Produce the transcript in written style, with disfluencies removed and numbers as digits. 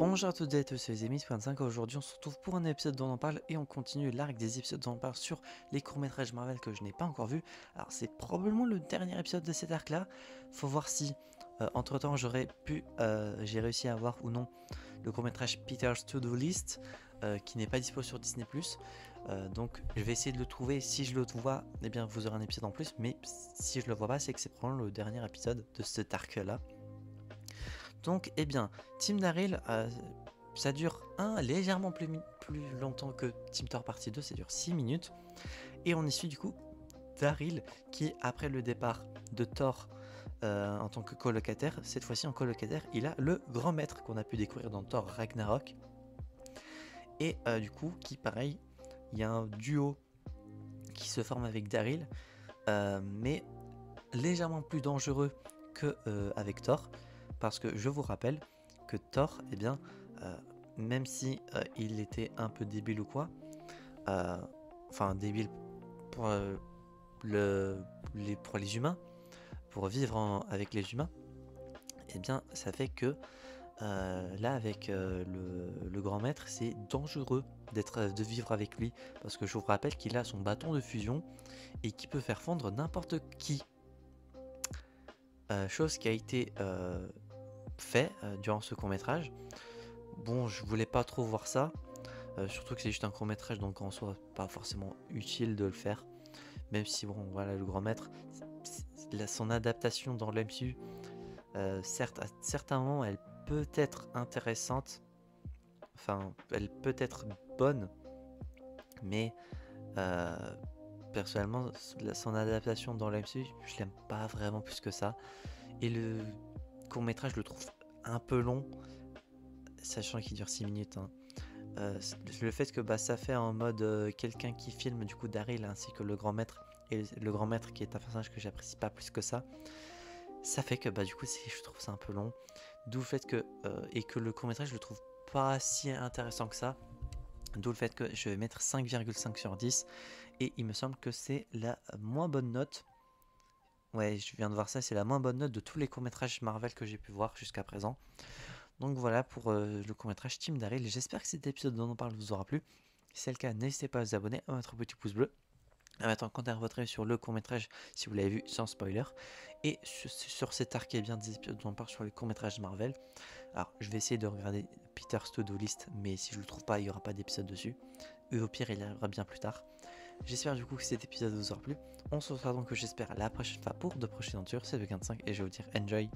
Bonjour à toutes et à tous, c'est les amis 25. Aujourd'hui on se retrouve pour un épisode dont on en parle et on continue l'arc des épisodes dont on parle sur les courts-métrages Marvel que je n'ai pas encore vus. Alors c'est probablement le dernier épisode de cet arc là. Faut voir si entre temps j'ai réussi à avoir ou non le court-métrage Peter's To-Do List qui n'est pas dispo sur Disney+. Donc je vais essayer de le trouver. Si je le vois, eh bien vous aurez un épisode en plus, mais si je le vois pas, c'est que c'est probablement le dernier épisode de cet arc là. Donc, eh bien, Team Daryl, ça dure légèrement plus longtemps que Team Thor partie 2, ça dure 6 minutes. Et on y suit du coup Daryl qui, après le départ de Thor en tant que colocataire, cette fois-ci en colocataire, il a le grand maître qu'on a pu découvrir dans Thor Ragnarok. Et du coup, qui pareil, il y a un duo qui se forme avec Daryl, mais légèrement plus dangereux que avec Thor. Parce que je vous rappelle que Thor, eh bien, même si il était un peu débile ou quoi, enfin débile pour, pour les humains, pour vivre avec les humains, eh bien ça fait que là avec le grand maître, c'est dangereux de vivre avec lui. Parce que je vous rappelle qu'il a son bâton de fusion et qui peut faire fondre n'importe qui. Chose qui a été fait durant ce court métrage. Bon, je voulais pas trop voir ça, surtout que c'est juste un court métrage, donc en soi pas forcément utile de le faire, même si bon voilà, le grand maître, son adaptation dans l'MCU, certes à certains moments elle peut être intéressante, enfin elle peut être bonne, mais personnellement son adaptation dans l'MCU je l'aime pas vraiment plus que ça, et le court métrage je le trouve un peu long, sachant qu'il dure 6 minutes. Le fait que ça fait en mode quelqu'un qui filme du coup Daryl ainsi que le grand maître, et le grand maître qui est un personnage que j'apprécie pas plus que ça fait que du coup je trouve ça un peu long, d'où le fait que et que le court métrage je le trouve pas si intéressant que ça, d'où le fait que je vais mettre 5,5 sur 10, et il me semble que c'est la moins bonne note. Ouais, je viens de voir ça, c'est la moins bonne note de tous les courts-métrages Marvel que j'ai pu voir jusqu'à présent. Donc voilà pour le court-métrage Team Daryl. J'espère que cet épisode dont on parle vous aura plu. Si c'est le cas, n'hésitez pas à vous abonner, à mettre un petit pouce bleu, à mettre en commentaire votre avis sur le court-métrage si vous l'avez vu sans spoiler. Et sur cet arc, bien des épisodes dont on parle sur les courts-métrages Marvel. Alors, je vais essayer de regarder Peter's To-Do List, mais si je le trouve pas, il n'y aura pas d'épisode dessus. Et au pire, il arrivera bien plus tard. J'espère du coup que cet épisode vous aura plu. On se retrouve donc, j'espère, la prochaine fois pour de prochaines aventures. C'est le 25 et je vais vous dire enjoy.